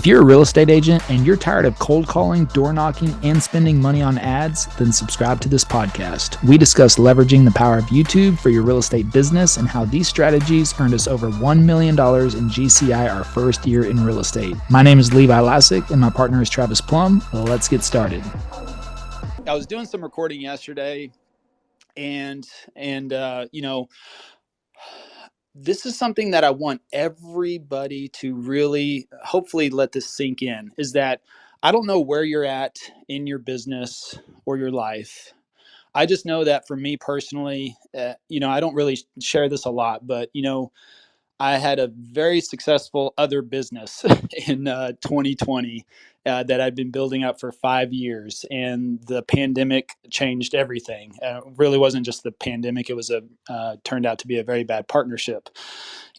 If you're a real estate agent and you're tired of cold calling, door knocking, and spending money on ads, then subscribe to this podcast. We discuss leveraging the power of YouTube for your real estate business and how these strategies earned us over $1 million in GCI our first year in real estate. My name is Levi Lascsak and my partner is Travis Plum. Let's get started. I was doing some recording yesterday and this is something that I want everybody to really hopefully let this sink in, is that I don't know where you're at in your business or your life. I just know that for me personally, I don't really share this a lot, but I had a very successful other business in 2020 that I'd been building up for 5 years, and the pandemic changed everything. Really wasn't just the pandemic; it was turned out to be a very bad partnership,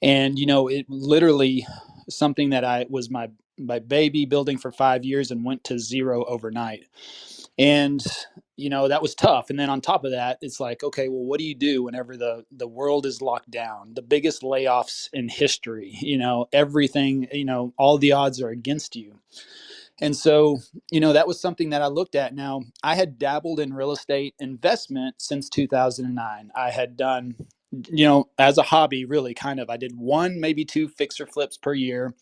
and it literally something that I was my baby building for 5 years and went to zero overnight. And that was tough. And then on top of that, it's like, okay, well, what do you do whenever the world is locked down, the biggest layoffs in history, everything, all the odds are against you. And so that was something that I looked at. Now, I had dabbled in real estate investment since 2009. I had done as a hobby, really, kind of, I did one, maybe two fixer flips per year.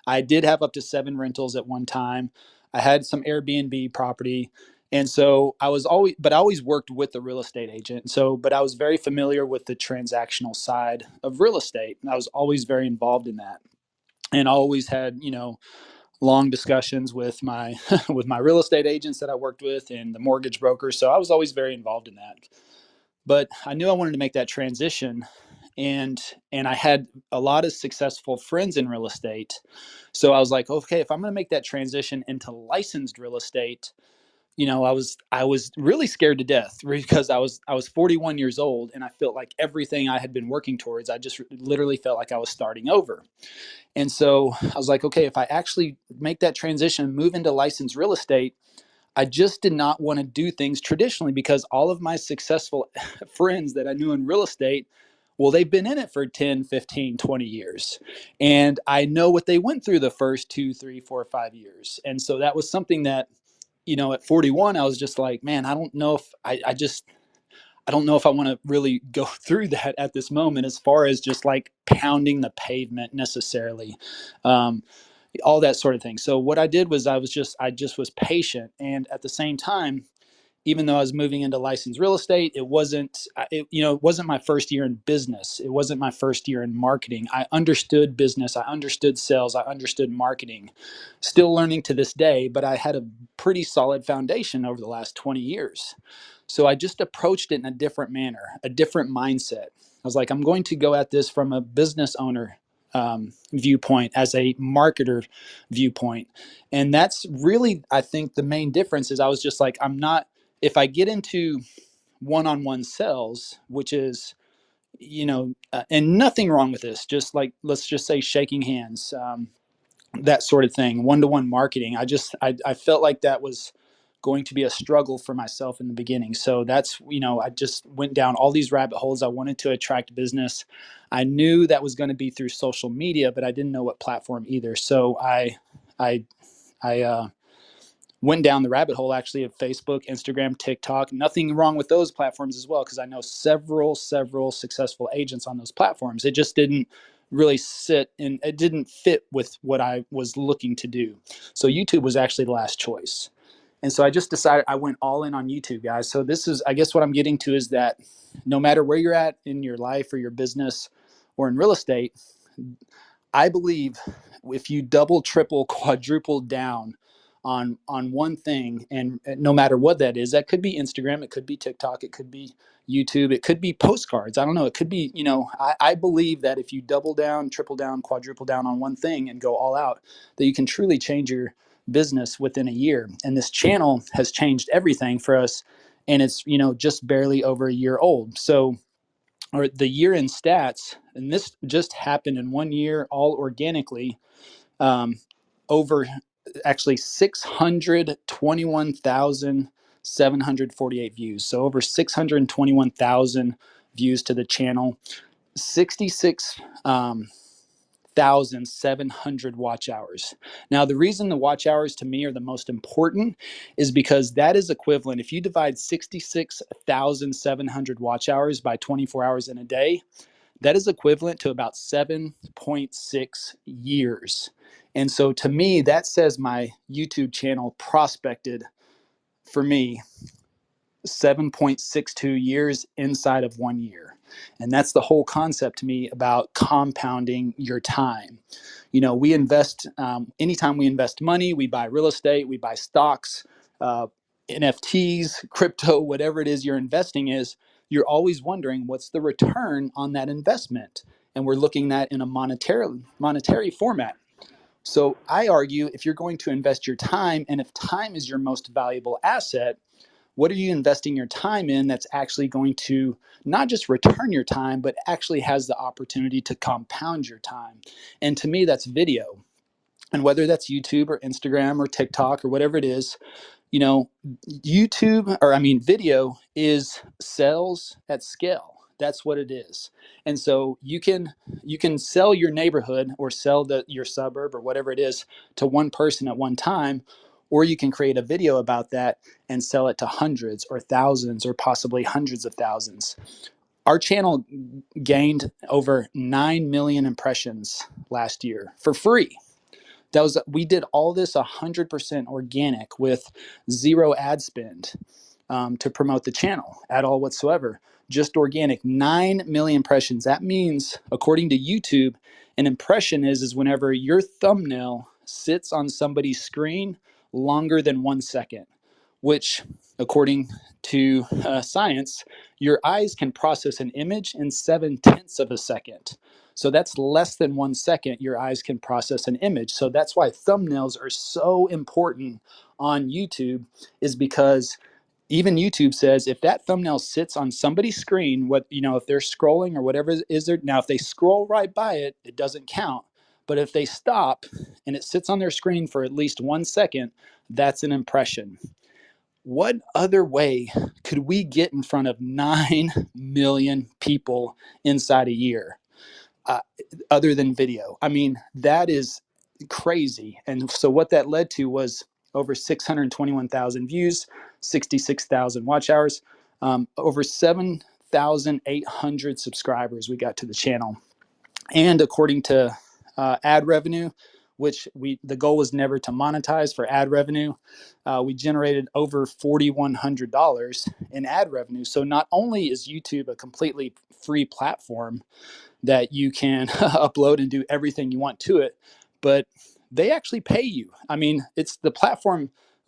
I did have up to 7 rentals at one time. I had some Airbnb property. And so I always worked with a real estate agent. But I was very familiar with the transactional side of real estate. And I was always very involved in that. And I always had, long discussions with my with my real estate agents that I worked with and the mortgage brokers. So I was always very involved in that. But I knew I wanted to make that transition, and I had a lot of successful friends in real estate. So I was like, okay, if I'm going to make that transition into licensed real estate, I was really scared to death because I was 41 years old and I felt like everything I had been working towards, I just literally felt like I was starting over. And so I was like, okay, if I actually make that transition, move into licensed real estate, I just did not want to do things traditionally because all of my successful friends that I knew in real estate, well, they've been in it for 10, 15, 20 years. And I know what they went through the first 2, 3, 4, 5 years. And so that was something that, at 41, I was just like, man, I don't know if I don't know if I want to really go through that at this moment, as far as just like pounding the pavement necessarily. Um, all that sort of thing. So what I did was I just was patient, and at the same time, even though I was moving into licensed real estate, it wasn't my first year in business. It wasn't my first year in marketing. I understood business, I understood sales, I understood marketing. Still learning to this day, but I had a pretty solid foundation over the last 20 years. So I just approached it in a different manner, a different mindset. I was like, I'm going to go at this from a business owner viewpoint, as a marketer viewpoint. And that's really, I think, the main difference is I was just like, if I get into one-on-one sales, which is, and nothing wrong with this, just like, let's just say shaking hands, that sort of thing, one-to-one marketing. I felt like that was going to be a struggle for myself in the beginning. So that's, I just went down all these rabbit holes. I wanted to attract business. I knew that was going to be through social media, but I didn't know what platform either. So I went down the rabbit hole, actually, of Facebook, Instagram, TikTok. Nothing wrong with those platforms as well, because I know several successful agents on those platforms. It just didn't really it didn't fit with what I was looking to do. So YouTube was actually the last choice. And so I just decided, I went all in on YouTube, guys. So this is, I guess what I'm getting to is that no matter where you're at in your life or your business or in real estate, I believe if you double, triple, quadruple down on one thing, and no matter what that is, that could be Instagram, it could be TikTok, it could be YouTube, it could be postcards. I don't know. It could be, I believe that if you double down, triple down, quadruple down on one thing and go all out, that you can truly change your business within a year. And this channel has changed everything for us. And it's, just barely over a year old. So, or the year in stats, and this just happened in 1 year, all organically, over actually 621,748 views. So over 621,000 views to the channel, 66 6,700 watch hours. Now, the reason the watch hours to me are the most important is because that is equivalent. If you divide 66,700 watch hours by 24 hours in a day, that is equivalent to about 7.6 years. And so to me, that says my YouTube channel prospected for me 7.62 years inside of 1 year. And that's the whole concept to me about compounding your time. You know, we invest, anytime we invest money, we buy real estate, we buy stocks, NFTs, crypto, whatever it is you're investing is, you're always wondering what's the return on that investment. And we're looking at in a monetary format. So I argue if you're going to invest your time, and if time is your most valuable asset, what are you investing your time in that's actually going to not just return your time, but actually has the opportunity to compound your time? And to me, that's video. And whether that's YouTube or Instagram or TikTok or whatever it is, you know, video is sales at scale. That's what it is. And so you can sell your neighborhood or sell your suburb or whatever it is to one person at one time, or you can create a video about that and sell it to hundreds or thousands or possibly hundreds of thousands. Our channel gained over 9 million impressions last year for free. We did all this 100% organic with zero ad spend to promote the channel at all whatsoever. Just organic. 9 million impressions. That means, according to YouTube, an impression is whenever your thumbnail sits on somebody's screen longer than 1 second, which, according to science, your eyes can process an image in 7/10 of a second. So that's less than 1 second your eyes can process an image. So that's why thumbnails are so important on YouTube, is because even YouTube says if that thumbnail sits on somebody's screen, if they're scrolling or whatever is there now, if they scroll right by it, it doesn't count. But if they stop and it sits on their screen for at least 1 second, that's an impression. What other way could we get in front of 9 million people inside a year? Other than video. I mean, that is crazy. And so what that led to was over 621,000 views, 66,000 watch hours, over 7,800 subscribers we got to the channel. And according to ad revenue, which the goal was never to monetize for ad revenue, we generated over $4,100 in ad revenue. So not only is YouTube a completely free platform that you can upload and do everything you want to it, but they actually pay you. I mean, it's the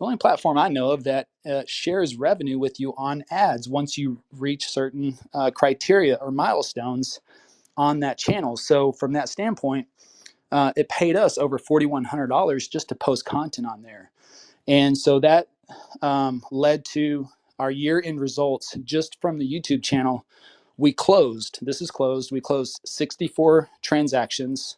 only platform I know of that shares revenue with you on ads once you reach certain criteria or milestones on that channel. So from that standpoint, it paid us over $4,100 just to post content on there. And so that led to our year-end results just from the YouTube channel. We closed 64 transactions.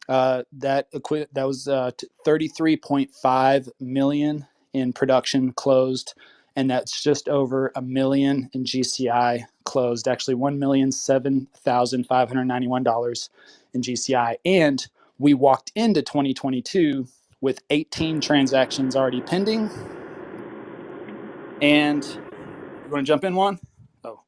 That was 33.5 million in production closed, and that's just over $1 million in GCI closed. Actually, $1,007,591 in GCI, and we walked into 2022 with 18 transactions already pending. And you want to jump in, Juan? Oh.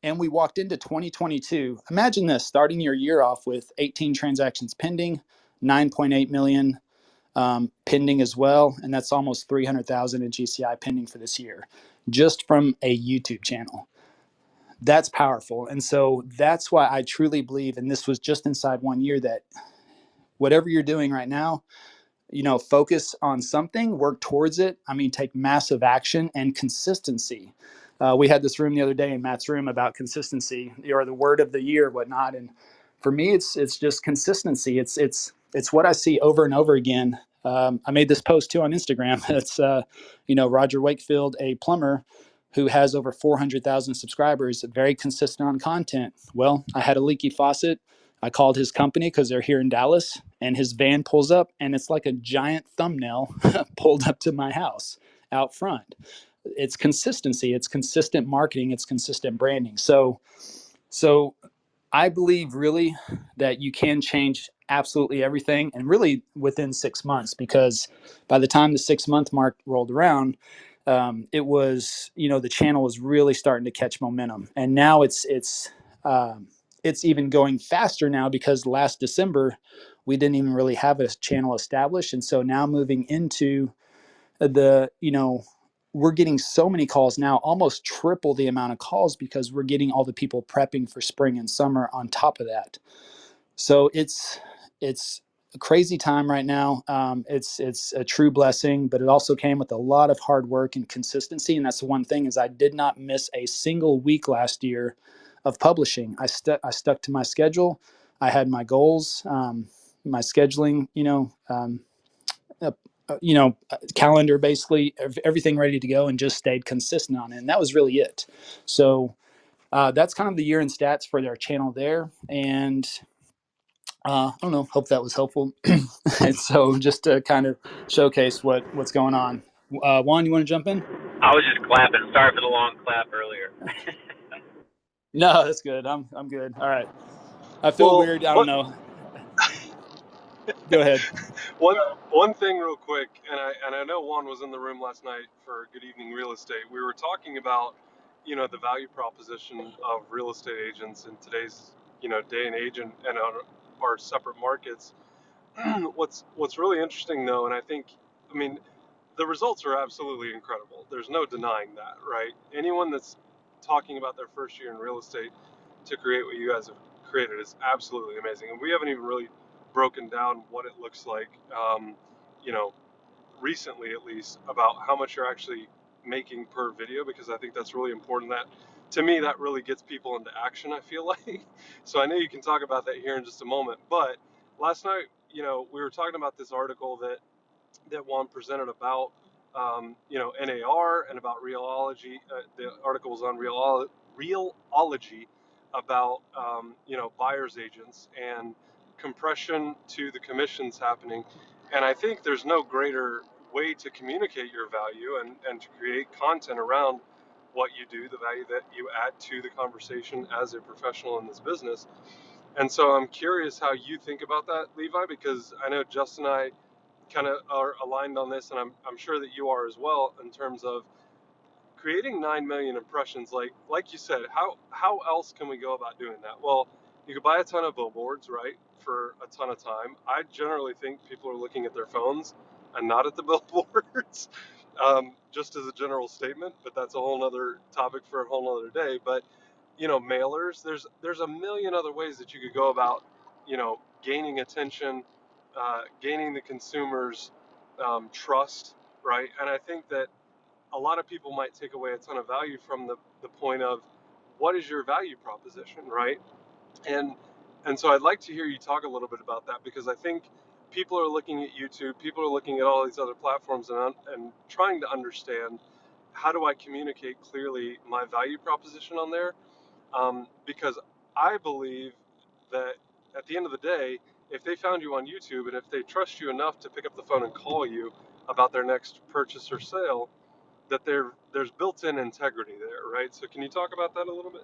And we walked into 2022. Imagine this, starting your year off with 18 transactions pending, 9.8 million pending as well. And that's almost 300,000 in GCI pending for this year, just from a YouTube channel. That's powerful. And so that's why I truly believe, and this was just inside 1 year, that whatever you're doing right now, focus on something, work towards it. I mean, take massive action and consistency. We had this room the other day in Matt's room about consistency, or the word of the year, whatnot. And for me, it's just consistency. It's what I see over and over again. I made this post too on Instagram. It's Roger Wakefield, a plumber who has over 400,000 subscribers, very consistent on content. Well, I had a leaky faucet. I called his company because they're here in Dallas, and his van pulls up, and it's like a giant thumbnail pulled up to my house out front. It's consistency. It's consistent marketing. It's consistent branding. So I believe really that you can change absolutely everything, and really within 6 months, because by the time the 6 month mark rolled around, it was, the channel was really starting to catch momentum, and now it's even going faster now, because last December we didn't even really have a channel established, and so now moving into the we're getting so many calls now, almost triple the amount of calls, because we're getting all the people prepping for spring and summer on top of that. So it's a crazy time right now. It's a true blessing, but it also came with a lot of hard work and consistency. And that's the one thing, is I did not miss a single week last year of publishing. I stuck to my schedule. I had my goals, my scheduling, uh, calendar, basically everything ready to go, and just stayed consistent on it. And that was really it. So that's kind of the year in stats for their channel there. And I don't know, hope that was helpful. And so just to kind of showcase what's going on. Juan, you want to jump in? I was just clapping. Sorry for the long clap earlier. No, that's good. I'm good. All right. I feel Well, weird. I don't know. Go ahead. one one thing real quick, and I know Juan was in the room last night for Good Evening Real Estate. We were talking about, the value proposition of real estate agents in today's, day and age, and on our separate markets. What's really interesting though, and I mean, the results are absolutely incredible. There's no denying that, right? Anyone that's talking about their first year in real estate to create what you guys have created is absolutely amazing. And we haven't even really broken down what it looks like, you know, recently at least, about how much you're actually making per video, because I think that's really important. That, to me, that really gets people into action, I feel like. So I know you can talk about that here in just a moment. But last night, we were talking about this article that Juan presented about, NAR and about Realology. The article was on Realology about, buyer's agents and compression to the commissions happening. And I think there's no greater way to communicate your value and to create content around what you do, the value that you add to the conversation as a professional in this business. And so I'm curious how you think about that, Levi, because I know Justin and I kind of are aligned on this, and I'm sure that you are as well, in terms of creating 9 million impressions. Like you said, how else can we go about doing that? Well, you could buy a ton of billboards, right, for a ton of time. I generally think people are looking at their phones and not at the billboards, just as a general statement, but that's a whole nother topic for a whole nother day. But mailers, there's a million other ways that you could go about, gaining attention, gaining the consumer's trust, right? And I think that a lot of people might take away a ton of value from the point of, what is your value proposition, right? And and so I'd like to hear you talk a little bit about that, because I think people are looking at YouTube, people are looking at all these other platforms, and trying to understand, how do I communicate clearly my value proposition on there? Because I believe that at the end of the day, if they found you on YouTube and if they trust you enough to pick up the phone and call you about their next purchase or sale, that there's built-in integrity there, right? So can you talk about that a little bit?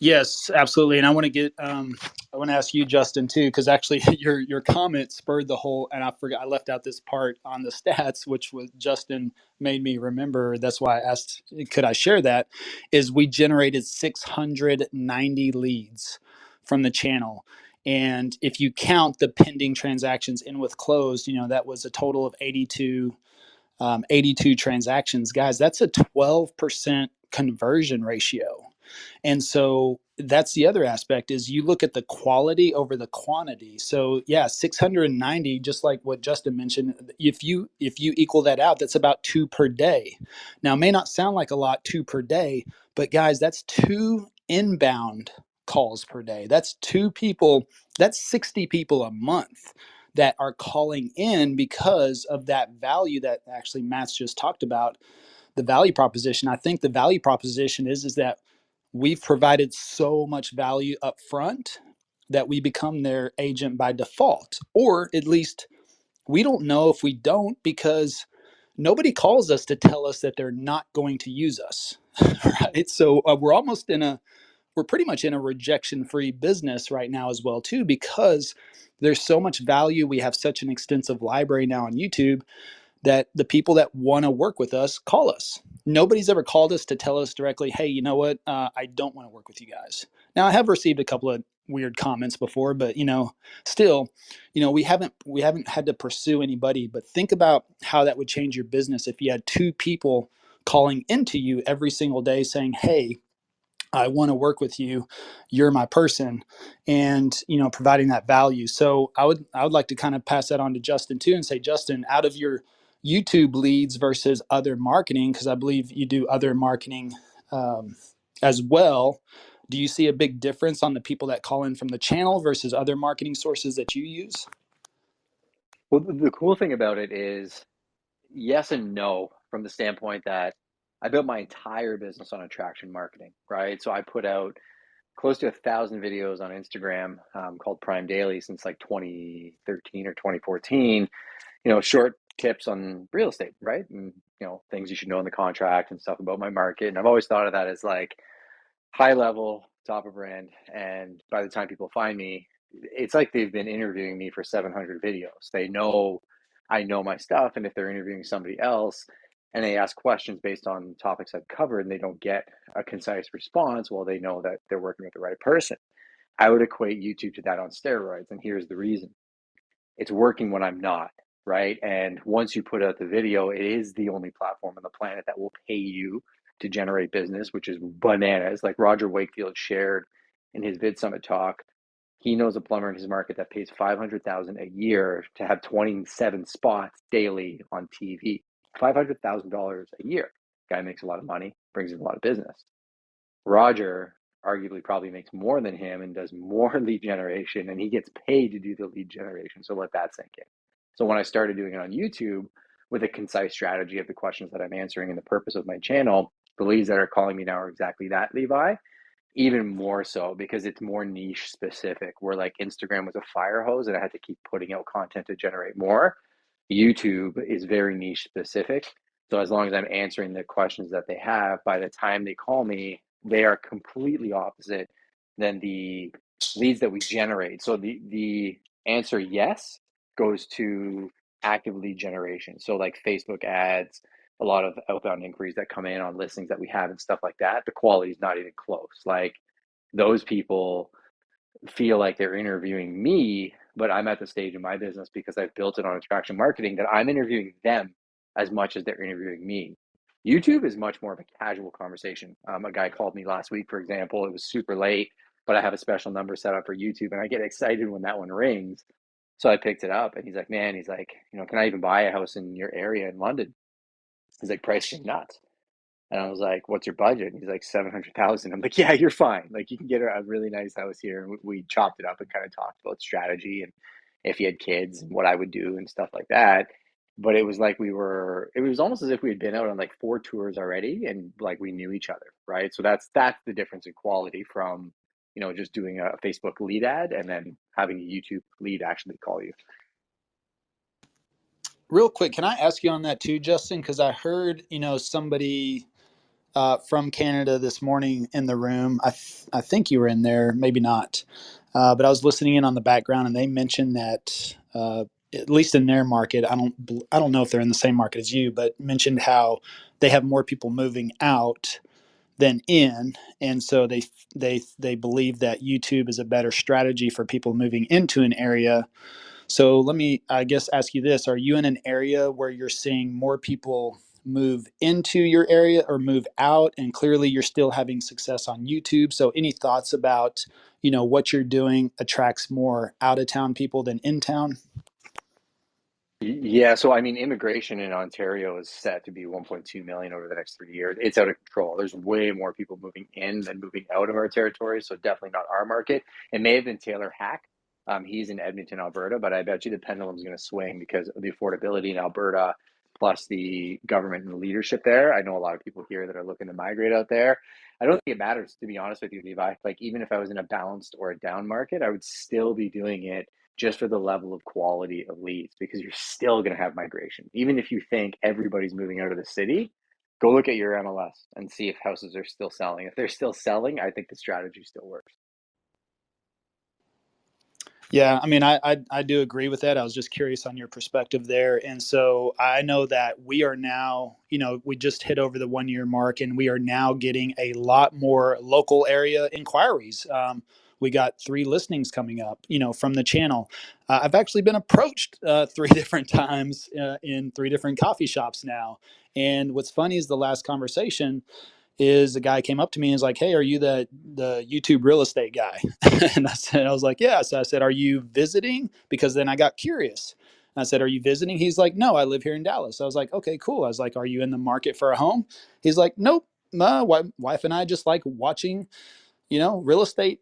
Yes, absolutely. And I want to ask you, Justin, too, because actually your comment spurred the whole. And I forgot, I left out this part on the stats, which was Justin made me remember. That's why I asked, could I share that? Is we generated 690 leads from the channel. And if you count the pending transactions in with closed, that was a total of 82 transactions. Guys, that's a 12% conversion ratio. And so that's the other aspect, is you look at the quality over the quantity. So yeah, 690, just like what Justin mentioned, if you equal that out, that's about 2 per day. Now, it may not sound like a lot, 2 per day, but guys, that's 2 inbound calls per day. That's 2 people, that's 60 people a month that are calling in because of that value that actually Matt's just talked about, the value proposition. I think the value proposition is that we've provided so much value up front that we become their agent by default, or at least we don't know if we don't, because nobody calls us to tell us that they're not going to use us. Right. So we're pretty much in a rejection-free business right now as well too, because there's so much value. We have such an extensive library now on YouTube that the people that want to work with us call us. Nobody's ever called us to tell us directly, hey, you know what? I don't want to work with you guys. Now, I have received a couple of weird comments before, but still, we haven't had to pursue anybody. But think about how that would change your business if you had two people calling into you every single day saying, hey, I want to work with you. You're my person, and providing that value. So I would like to kind of pass that on to Justin too, and say, Justin, out of your YouTube leads versus other marketing, because I believe you do other marketing um, as well. Do you see a big difference on the people that call in from the channel versus other marketing sources that you use? Well, the cool thing about it is yes and no, from the standpoint that I built my entire business on attraction marketing, right? So I put out close to 1,000 videos on Instagram called Prime Daily since like 2013 or 2014. Short tips on real estate, right? And things you should know in the contract and stuff about my market. And I've always thought of that as like high level, top of brand. And by the time people find me, it's like they've been interviewing me for 700 videos. They know I know my stuff. And if they're interviewing somebody else and they ask questions based on topics I've covered and they don't get a concise response, well, they know that they're working with the right person. I would equate YouTube to that on steroids. And here's the reason: it's working when I'm not, right? And once you put out the video, it is the only platform on the planet that will pay you to generate business, which is bananas. Like Roger Wakefield shared in his Vid Summit talk, he knows a plumber in his market that pays $500,000 a year to have 27 spots daily on TV. $500,000 a year. Guy makes a lot of money, brings in a lot of business. Roger arguably probably makes more than him and does more lead generation, and he gets paid to do the lead generation. So let that sink in. So when I started doing it on YouTube with a concise strategy of the questions that I'm answering and the purpose of my channel, the leads that are calling me now are exactly that, Levi. Even more so because it's more niche specific, where like Instagram was a fire hose and I had to keep putting out content to generate more. YouTube is very niche specific. So as long as I'm answering the questions that they have, by the time they call me, they are completely opposite than the leads that we generate. So the answer yes goes to active lead generation. So like Facebook ads, a lot of outbound inquiries that come in on listings that we have and stuff like that. The quality is not even close. Like those people feel like they're interviewing me, but I'm at the stage in my business because I've built it on attraction marketing that I'm interviewing them as much as they're interviewing me. YouTube is much more of a casual conversation. A guy called me last week, for example. It was super late, but I have a special number set up for YouTube, and I get excited when that one rings. So I picked it up, and he's like, "Man, he's like, can I even buy a house in your area in London?" He's like, "Price is nuts." And I was like, "What's your budget?" And he's like, 700,000. I'm like, "Yeah, you're fine. Like, you can get a really nice house here." And we chopped it up and kind of talked about strategy and if he had kids and what I would do and stuff like that. But it was like it was almost as if we had been out on like 4 tours already and like we knew each other, right? So that's the difference in quality from, just doing a Facebook lead ad and then having a YouTube lead actually call you. Real quick, can I ask you on that too, Justin? Because I heard somebody from Canada this morning in the room. I think you were in there, maybe not, but I was listening in on the background, and they mentioned that at least in their market, I don't know if they're in the same market as you, but mentioned how they have more people moving out than in, and so they believe that YouTube is a better strategy for people moving into an area. So let me, I guess, ask you this. Are you in an area where you're seeing more people move into your area or move out? And clearly you're still having success on YouTube. So any thoughts about, what you're doing attracts more out of town people than in town? Yeah, so I mean, immigration in Ontario is set to be 1.2 million over the next 3 years. It's out of control. There's way more people moving in than moving out of our territory, so definitely not our market. It may have been Taylor Hack. He's in Edmonton, Alberta, but I bet you the pendulum's going to swing because of the affordability in Alberta, plus the government and the leadership there. I know a lot of people here that are looking to migrate out there. I don't think it matters, to be honest with you, Levi. Like, even if I was in a balanced or a down market, I would still be doing it just for the level of quality of leads, because you're still going to have migration. Even if you think everybody's moving out of the city, go look at your MLS and see if houses are still selling. If they're still selling, I think the strategy still works. Yeah, I mean, I do agree with that. I was just curious on your perspective there. And so I know that we are now, we just hit over the 1 year mark, and we are now getting a lot more local area inquiries. We got 3 listings coming up, from the channel. I've actually been approached 3 different times in 3 different coffee shops now. And what's funny is the last conversation is a guy came up to me and was like, "Hey, are you the YouTube real estate guy?" And I was like, "Yeah." So I said, "Are you visiting?" Because then I got curious. I said, "Are you visiting?" He's like, "No, I live here in Dallas." I was like, "Okay, cool." I was like, "Are you in the market for a home?" He's like, "Nope. My wife and I just like watching, real estate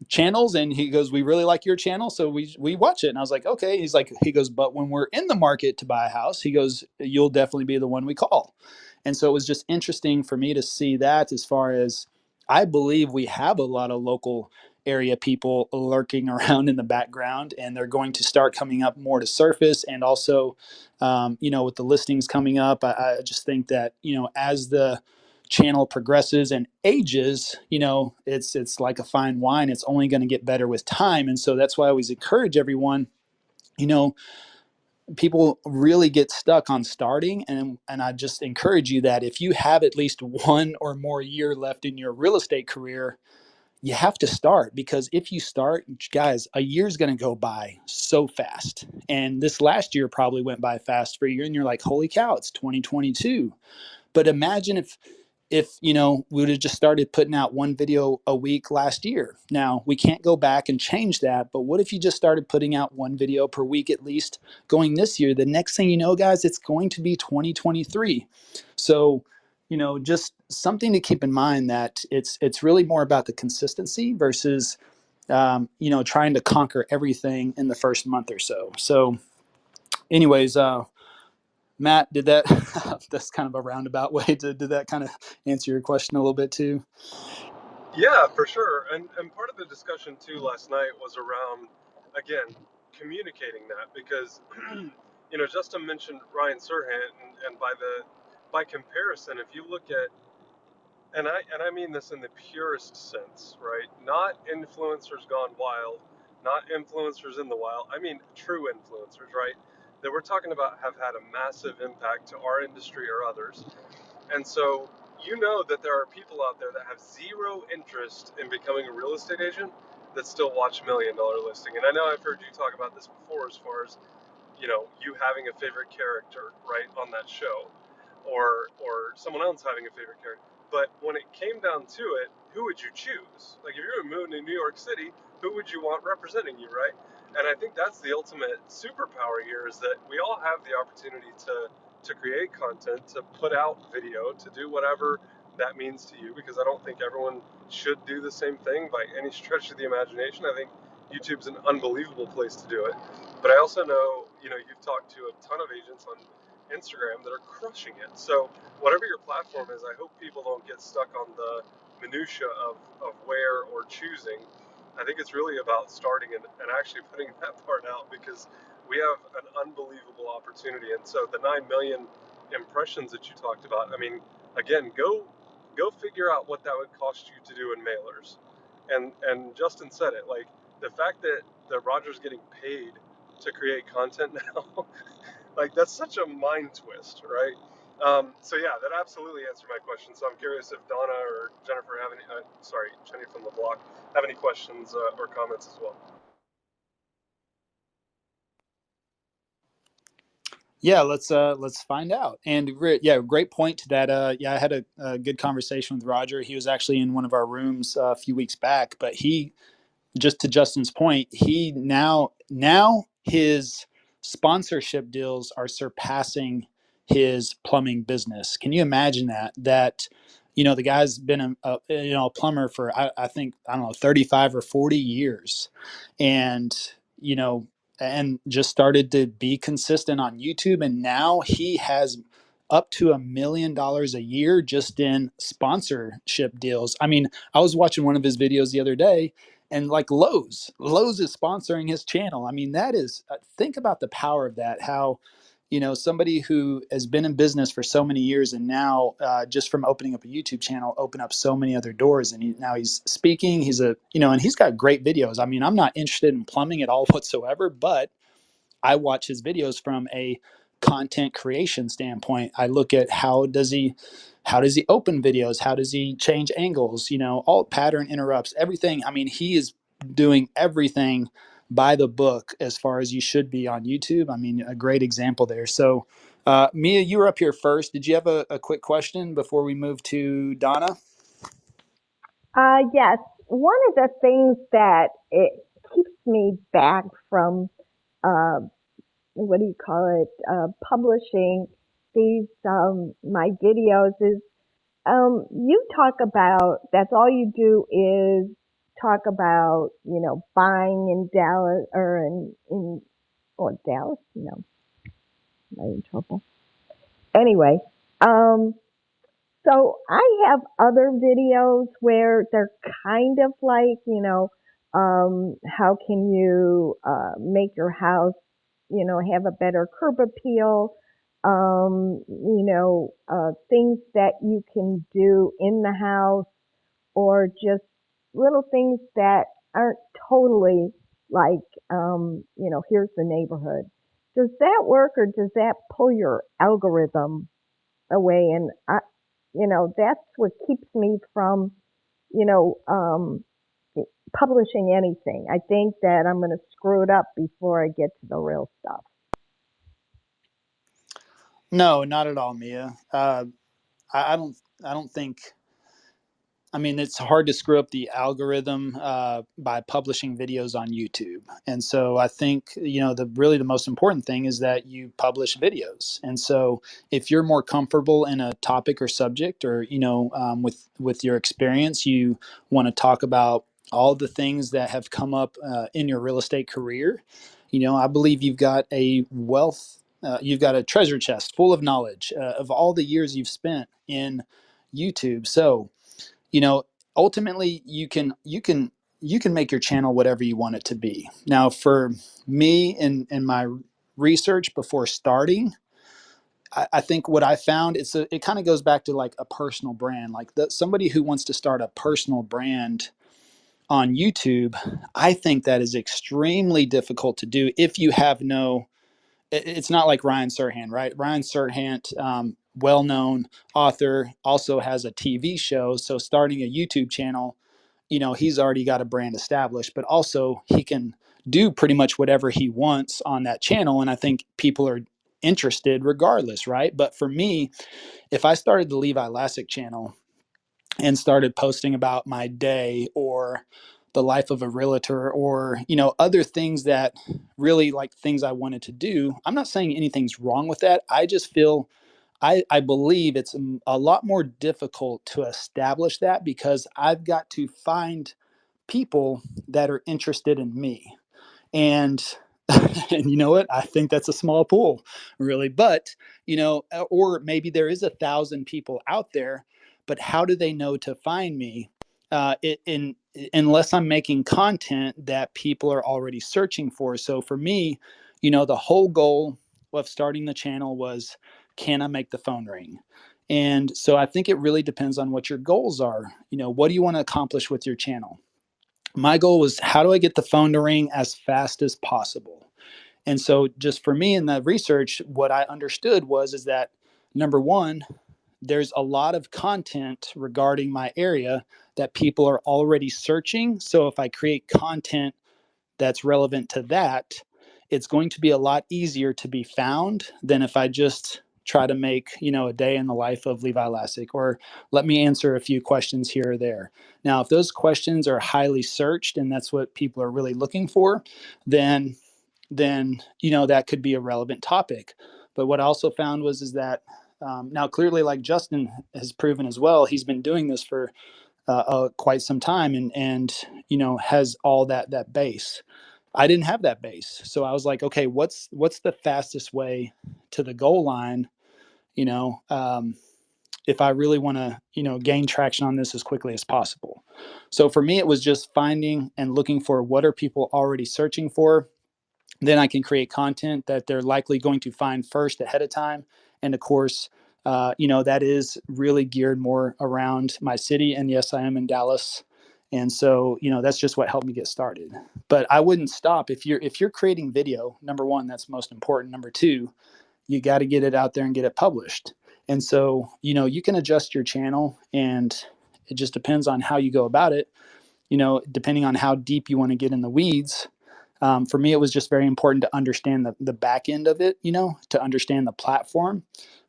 channels." And he goes, "We really like your channel, so we watch it." And I was like, "Okay." He goes, "But when we're in the market to buy a house," he goes, "you'll definitely be the one we call." And so it was just interesting for me to see that, as far as I believe we have a lot of local area people lurking around in the background, and they're going to start coming up more to surface. And also, with the listings coming up, I just think that, as the channel progresses and ages, it's like a fine wine. It's only going to get better with time. And so that's why I always encourage everyone, you know, people really get stuck on starting, and I just encourage you that if you have at least 1 or more year left in your real estate career, you have to start. Because if you start, guys, a year is going to go by so fast. And this last year probably went by fast for you, and you're like, holy cow, it's 2022. But imagine if we would have just started putting out 1 video a week last year. Now we can't go back and change that, but what if you just started putting out 1 video per week at least going this year? The next thing you know, guys, it's going to be 2023. So just something to keep in mind, that it's really more about the consistency versus trying to conquer everything in the first month or so. So anyways, Matt, did that that's kind of a roundabout way to did that kind of answer your question a little bit too? Yeah, for sure. And part of the discussion too last night was around, again, communicating that, because Justin mentioned Ryan Serhant, and by comparison, if you look at, and I mean this in the purest sense, right? Not influencers gone wild, not influencers in the wild. I mean true influencers, right? That we're talking about have had a massive impact to our industry or others. And so that there are people out there that have zero interest in becoming a real estate agent that still watch $1 Million Listing. And I know I've heard you talk about this before, as far as you having a favorite character, right, on that show, or someone else having a favorite character. But when it came down to it, who would you choose? Like, if you were moving to New York City, who would you want representing you, right? And I think that's the ultimate superpower here, is that we all have the opportunity to create content, to put out video, to do whatever that means to you, because I don't think everyone should do the same thing by any stretch of the imagination. I think YouTube's an unbelievable place to do it. But I also know, you've talked to a ton of agents on Instagram that are crushing it. So whatever your platform is, I hope people don't get stuck on the minutia of where or choosing. I think it's really about starting and actually putting that part out, because we have an unbelievable opportunity. And so the 9 million impressions that you talked about, I mean, again, go figure out what that would cost you to do in mailers. And Justin said it, like, the fact that Roger's getting paid to create content now, like, that's such a mind twist, right? So yeah, that absolutely answered my question. So I'm curious if Donna or Jennifer have any, Jenny from the block, have any questions or comments as well. Yeah, let's find out. And yeah, great point to that. Yeah, I had a good conversation with Roger. He was actually in one of our rooms a few weeks back, but just to Justin's point, he now his sponsorship deals are surpassing his plumbing business. Can you imagine that? The guy's been a plumber for I think, I don't know, 35 or 40 years, and you know and just started to be consistent on YouTube, and now he has up to $1 million a year just in sponsorship deals. I mean, I was watching one of his videos the other day, and like Lowe's is sponsoring his channel. I mean, that is, think about the power of that. How somebody who has been in business for so many years, and now just from opening up a YouTube channel, open up so many other doors. And now he's speaking. And he's got great videos. I mean, I'm not interested in plumbing at all whatsoever, but I watch his videos from a content creation standpoint. I look at how does he open videos? How does he change angles? All pattern interrupts, everything. I mean, he is doing everything by the book as far as you should be on YouTube. I mean, a great example there. So, Mia, you were up here first. Did you have a quick question before we move to Donna? Yes. One of the things that it keeps me back from, uh, what do you call it, publishing these, my videos is, you talk about, that's all you do is talk about, buying in Dallas or Dallas, no, am I in trouble? Anyway, um, so I have other videos where they're kind of like, how can you make your house, have a better curb appeal, things that you can do in the house, or just little things that aren't totally like, here's the neighborhood. Does that work, or does that pull your algorithm away? And that's what keeps me from, you know, um, publishing anything. I think that I'm going to screw it up before I get to the real stuff. No, not at all, Mia. I don't think. I mean, it's hard to screw up the algorithm by publishing videos on YouTube. And so I think, the most important thing is that you publish videos. And so if you're more comfortable in a topic or subject, or, with your experience, you want to talk about all the things that have come up in your real estate career. I believe you've got a treasure chest full of knowledge of all the years you've spent in YouTube. So, you know ultimately you can make your channel whatever you want it to be. Now, for me, in my research before starting, I think what I found, it kind of goes back to like a personal brand, like somebody who wants to start a personal brand on YouTube. I think that is extremely difficult to do if you have no it's not like Ryan Serhant, right? Ryan Serhant, well-known author, also has a TV show. So starting a YouTube channel, he's already got a brand established, but also he can do pretty much whatever he wants on that channel. And I think people are interested regardless, right? But for me, if I started the Levi Lascsak channel and started posting about my day, or the life of a realtor, or other things that really, like, things I wanted to do, I'm not saying anything's wrong with that. I just feel, I believe it's a lot more difficult to establish that, because I've got to find people that are interested in me. And and you know what? I think that's a small pool, really. But or maybe there is 1,000 people out there, but how do they know to find me? Unless I'm making content that people are already searching for. So for me, the whole goal of starting the channel was, can I make the phone ring? And so I think it really depends on what your goals are. What do you want to accomplish with your channel? My goal was, how do I get the phone to ring as fast as possible? And so just for me in the research, what I understood was, is that, number one, there's a lot of content regarding my area that people are already searching. So if I create content that's relevant to that, it's going to be a lot easier to be found than if I just try to make, a day in the life of Levi Lascsak, or let me answer a few questions here or there. Now, if those questions are highly searched and that's what people are really looking for, then that could be a relevant topic. But what I also found was, is that, now clearly, like Justin has proven as well, he's been doing this for quite some time, and has all that base. I didn't have that base, so I was like, okay, what's the fastest way to the goal line? You know, if I really want to, gain traction on this as quickly as possible. So for me, it was just finding and looking for, what are people already searching for, Then I can create content that they're likely going to find first ahead of time. And of course, that is really geared more around my city. And yes, I am in Dallas. And so, that's just what helped me get started. But I wouldn't stop. If you're creating video, number one, that's most important. Number two, you got to get it out there and get it published. And so, you can adjust your channel, and it just depends on how you go about it, depending on how deep you want to get in the weeds. For me, it was just very important to understand the back end of it, to understand the platform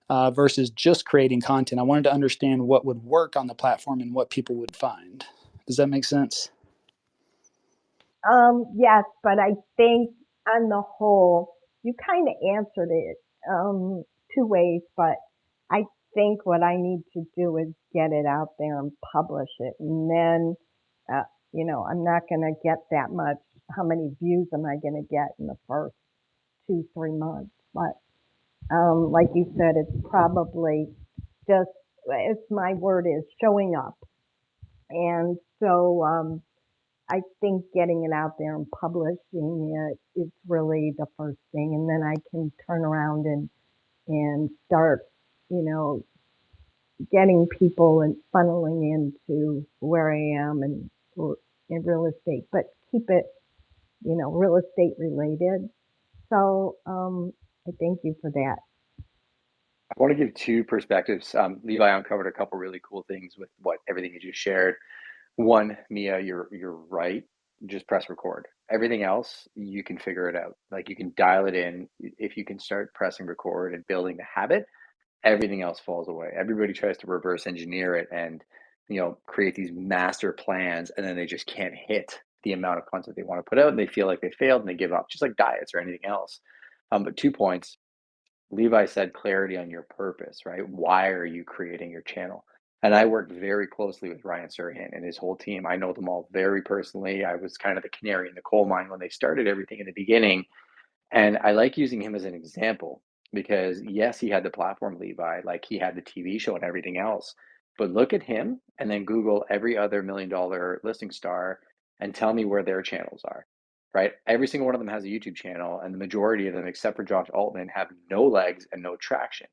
versus just creating content. I wanted to understand what would work on the platform and what people would find. Does that make sense? Yes, but I think on the whole, you kind of answered it two ways, but I think what I need to do is get it out there and publish it. And then, I'm not going to get that much. How many views am I going to get in the first 2, 3 months? But like you said, it's probably just, it's my word is showing up. And so, I think getting it out there and publishing it is really the first thing, and then I can turn around and start, you know, getting people and funneling into where I am and in real estate, but keep it, real estate related. So I thank you for that. I want to give two perspectives. Levi uncovered a couple really cool things with everything you just shared. One, Mia, you're right. Just press record. Everything else, you can figure it out. Like you can dial it in. If you can start pressing record and building the habit, everything else falls away. Everybody tries to reverse engineer it and create these master plans, and then they just can't hit the amount of content they want to put out, and they feel like they failed and they give up, just like diets or anything else. But 2 points. Levi said clarity on your purpose, right? Why are you creating your channel? And I worked very closely with Ryan Serhant and his whole team. I know them all very personally. I was kind of the canary in the coal mine when they started everything in the beginning. And I like using him as an example because, yes, he had the platform, Levi, like he had the TV show and everything else. But look at him and then Google every other $1 million listing star and tell me where their channels are, right? Every single one of them has a YouTube channel, and the majority of them, except for Josh Altman, have no legs and no traction.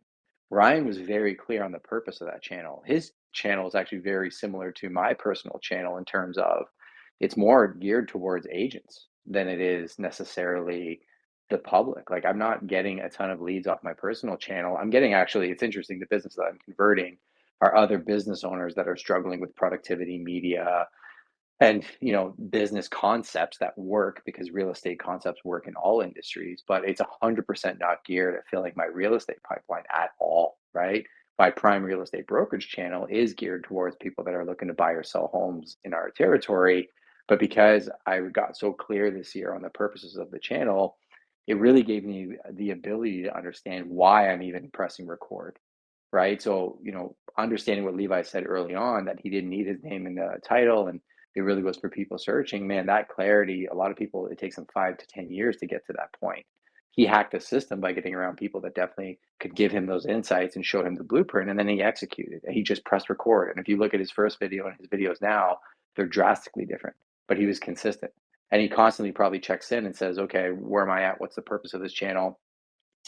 Ryan was very clear on the purpose of that channel. His channel is actually very similar to my personal channel in terms of it's more geared towards agents than it is necessarily the public. Like I'm not getting a ton of leads off my personal channel. I'm getting actually, it's interesting, the business that I'm converting are other business owners that are struggling with productivity, media, and business concepts that work because real estate concepts work in all industries, but it's 100% not geared at filling my real estate pipeline at all, right? My prime real estate brokerage channel is geared towards people that are looking to buy or sell homes in our territory. But because I got so clear this year on the purposes of the channel, it really gave me the ability to understand why I'm even pressing record, right? So, understanding what Levi said early on, that he didn't need his name in the title and it really was for people searching, man, that clarity, a lot of people, it takes them 5 to 10 years to get to that point. He hacked the system by getting around people that definitely could give him those insights and show him the blueprint, and then he executed. And he just pressed record. And if you look at his first video and his videos now, they're drastically different, but he was consistent. And he constantly probably checks in and says, okay, where am I at? What's the purpose of this channel?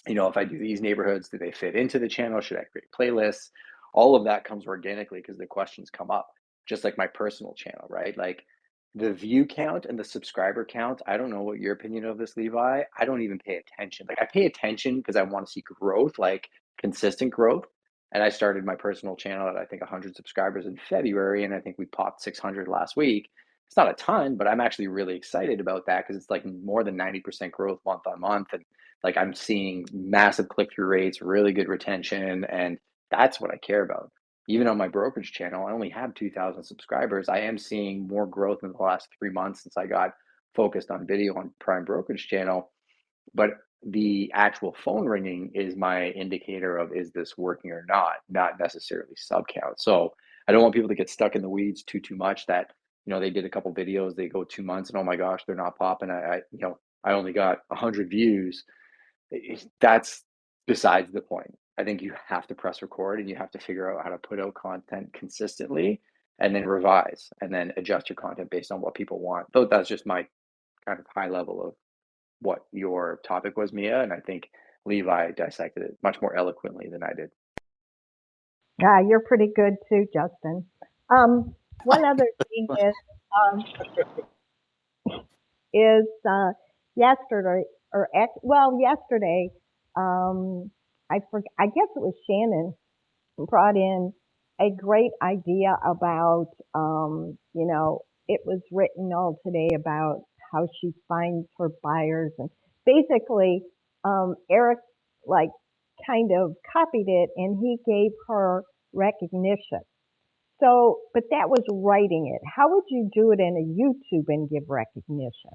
If I do these neighborhoods, do they fit into the channel? Should I create playlists? All of that comes organically because the questions come up, just like my personal channel, right? Like the view count and the subscriber count. I don't know what your opinion of this, Levi. I don't even pay attention. Like I pay attention because I want to see growth, like consistent growth. And I started my personal channel at I think 100 subscribers in February, and I think we popped 600 last week. It's not a ton, but I'm actually really excited about that because it's like more than 90% growth month on month. And like I'm seeing massive click-through rates, really good retention, and that's what I care about. Even on my brokerage channel, I only have 2,000 subscribers. I am seeing more growth in the last 3 months since I got focused on video on Prime Brokerage channel. But the actual phone ringing is my indicator of is this working or not necessarily sub count. So I don't want people to get stuck in the weeds too much that they did a couple videos, they go 2 months, and oh my gosh, they're not popping. I only got 100 views. That's besides the point. I think you have to press record and you have to figure out how to put out content consistently and then revise and then adjust your content based on what people want. Though that's just my kind of high level of what your topic was, Mia, and I think Levi dissected it much more eloquently than I did. Yeah, you're pretty good too, Justin. One other thing um, is yesterday, yesterday, I guess it was Shannon brought in a great idea about, it was written all today about how she finds her buyers. And basically, Eric, like, kind of copied it and he gave her recognition. So, but that was writing it. How would you do it in a YouTube and give recognition?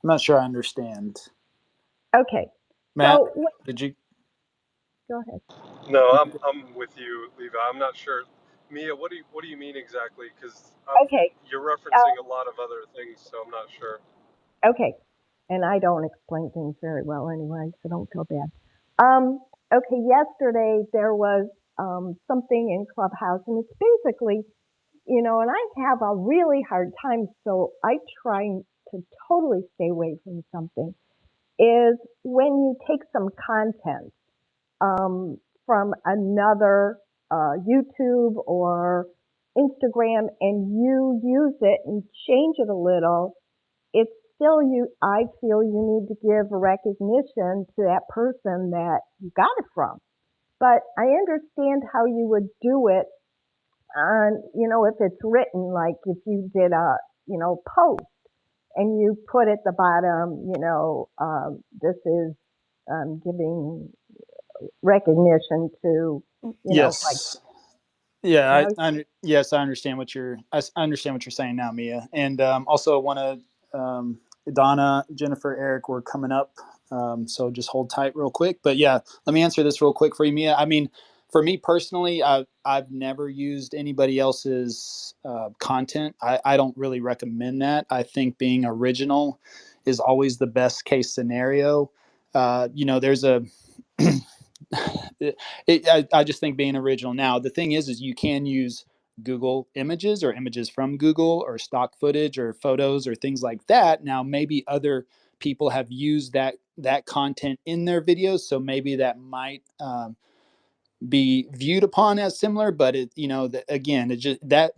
I'm not sure I understand. Okay. Matt, So, did you? go ahead. No, I'm with you, Levi. I'm not sure. Mia, what do you mean exactly? Because Okay. you're referencing a lot of other things, so I'm not sure. Okay. And I don't explain things very well anyway, so don't feel bad. Okay, yesterday there was something in Clubhouse, and it's basically, and I have a really hard time, so I try to totally stay away from something, is when you take some content from another YouTube or Instagram and you use it and change it a little, it's still I feel you need to give recognition to that person that you got it from. But I understand how you would do it on, if it's written, like if you did a, post and you put at the bottom, this is giving recognition to, like, Yes. Yeah, now, yes, I understand I understand what you're saying now, Mia. And also want to, Donna, Jennifer, Eric, we're coming up. So just hold tight real quick. But yeah, let me answer this real quick for you, Mia. I mean, for me personally, I've never used anybody else's content. I don't really recommend that. I think being original is always the best case scenario. There's a I just think being original. Now, the thing is you can use Google images or images from Google or stock footage or photos or things like that. Now, maybe other people have used that content in their videos, so maybe that might be viewed upon as similar. But again, it just that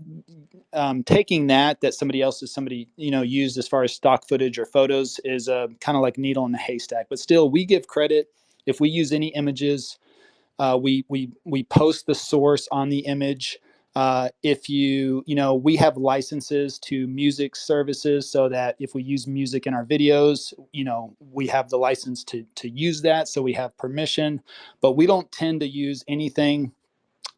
taking that somebody else is used as far as stock footage or photos is kind of like needle in the haystack. But still, we give credit if we use any images. We post the source on the image. If we have licenses to music services, so that if we use music in our videos, we have the license to use that, so we have permission. But we don't tend to use anything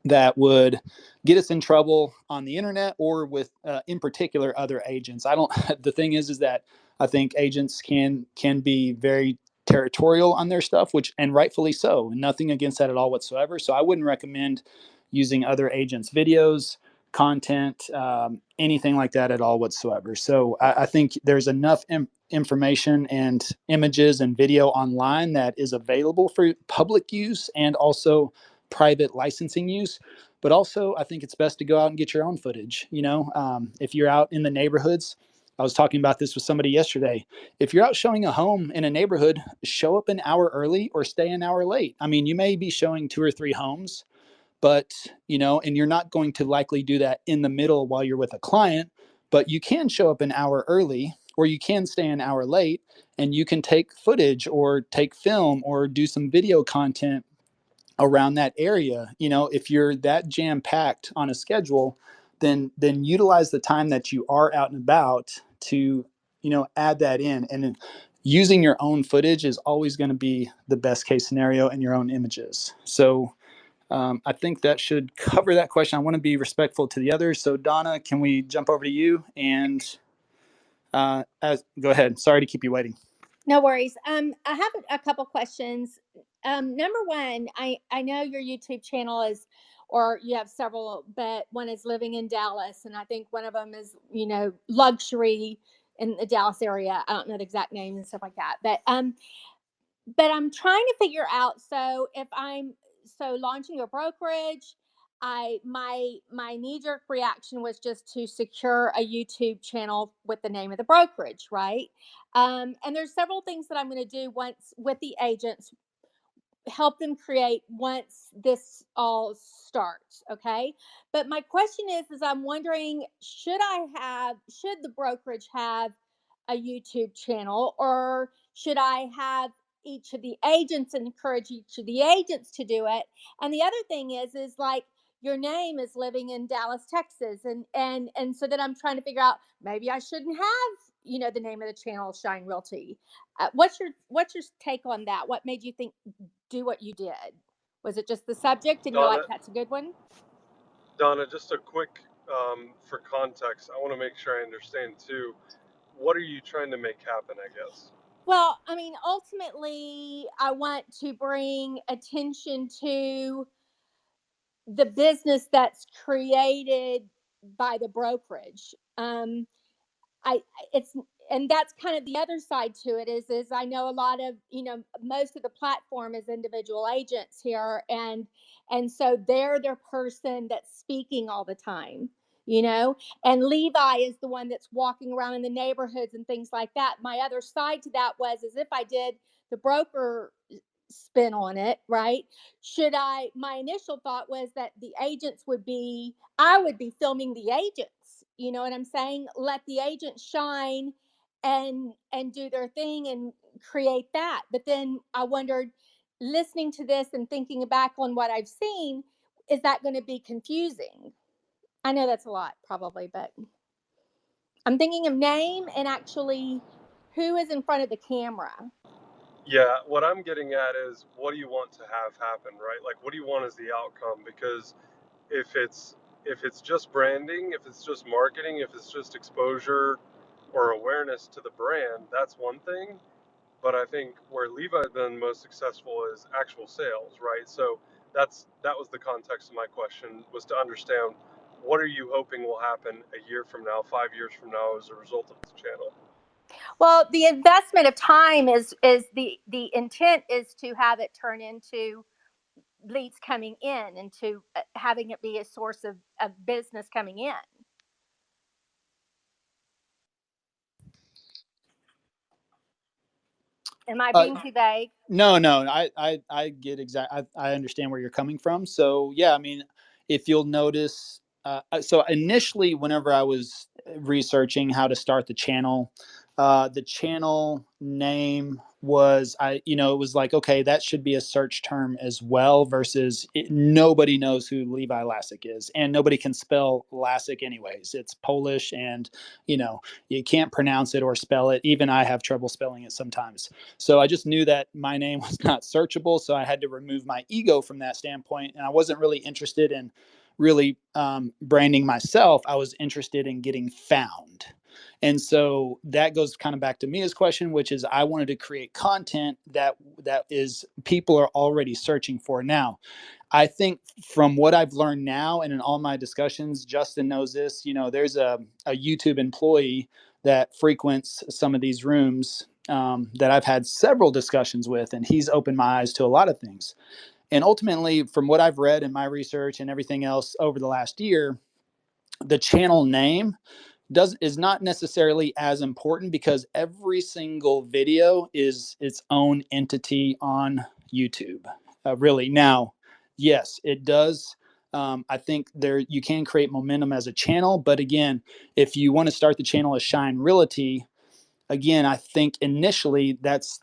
that would get us in trouble on the internet or with, in particular, other agents. I don't. The thing is that I think agents can be very territorial on their stuff, which and rightfully so. And nothing against that at all whatsoever. So I wouldn't recommend using other agents' videos, content, anything like that at all whatsoever. So I think there's enough information and images and video online that is available for public use and also private licensing use. But also, I think it's best to go out and get your own footage. If you're out in the neighborhoods, I was talking about this with somebody yesterday. If you're out showing a home in a neighborhood, show up an hour early or stay an hour late. I mean, you may be showing 2 or 3 homes, but and you're not going to likely do that in the middle while you're with a client, but you can show up an hour early or you can stay an hour late, and you can take footage or take film or do some video content around that area. If you're that jam packed on a schedule, then utilize the time that you are out and about to add that in. And then using your own footage is always going to be the best case scenario, and your own images. So I think that should cover that question. I want to be respectful to the others. So Donna, can we jump over to you? And go ahead. Sorry to keep you waiting. No worries. I have a couple questions. Number one, I know your YouTube channel is, or you have several, but one is living in Dallas, and I think one of them is, luxury in the Dallas area. I don't know the exact names and stuff like that, but I'm trying to figure out. So if I'm launching a brokerage, my knee-jerk reaction was just to secure a YouTube channel with the name of the brokerage, right? And there's several things that I'm going to do once with the agents, help them create once this all starts. Okay. But my question is I'm wondering, should the brokerage have a YouTube channel, or should I have each of the agents encourage each of the agents to do it? And the other thing is like, your name is Living in Dallas, Texas. And so then I'm trying to figure out, maybe I shouldn't have, the name of the channel Shine Realty. What's your take on that? What made you think do what you did? Was it just the subject and you're like, Donna, that's a good one? Donna, just a quick for context. I want to make sure I understand too. What are you trying to make happen? I guess. Well, I mean, ultimately, I want to bring attention to the business that's created by the brokerage. I it's and that's kind of the other side to it is I know a lot of, most of the platform is individual agents here, and so they're their person that's speaking all the time, and Levi is the one that's walking around in the neighborhoods and things like that. My other side to that was, is if I did the broker spin on it, right? My initial thought was that I would be filming the agents. You know what I'm saying? Let the agents shine and do their thing and create that. But then I wondered, listening to this and thinking back on what I've seen, is that going to be confusing? I know that's a lot probably, but I'm thinking of name and actually who is in front of the camera. Yeah, what I'm getting at is, what do you want to have happen, right? Like, what do you want as the outcome? Because if it's just branding, if it's just marketing, if it's just exposure or awareness to the brand, that's one thing. But I think where Levi been most successful is actual sales, right? So that was the context of my question, was to understand, what are you hoping will happen a year from now, 5 years from now, as a result of this channel? Well, the investment of time is the intent is to have it turn into leads coming in and to having it be a source of business coming in. Am I being too vague? No, I get I understand where you're coming from. So yeah, I mean, if you'll notice, so initially, whenever I was researching how to start the channel name was, it was like, okay, that should be a search term as well, versus nobody knows who Levi Lascsak is, and nobody can spell Lascsak anyways. It's Polish, and you can't pronounce it or spell it. Even I have trouble spelling it sometimes. So I just knew that my name was not searchable. So I had to remove my ego from that standpoint. And I wasn't really interested in really branding myself. I was interested in getting found. And so that goes kind of back to Mia's question, which is, I wanted to create content that is people are already searching for. Now, I think from what I've learned now and in all my discussions, Justin knows this, there's a YouTube employee that frequents some of these rooms that I've had several discussions with, and he's opened my eyes to a lot of things. And ultimately, from what I've read in my research and everything else over the last year, the channel name is not necessarily as important, because every single video is its own entity on YouTube. Really, now, yes, it does. I think you can create momentum as a channel, but again, if you want to start the channel as Shine Realty, again, I think initially that's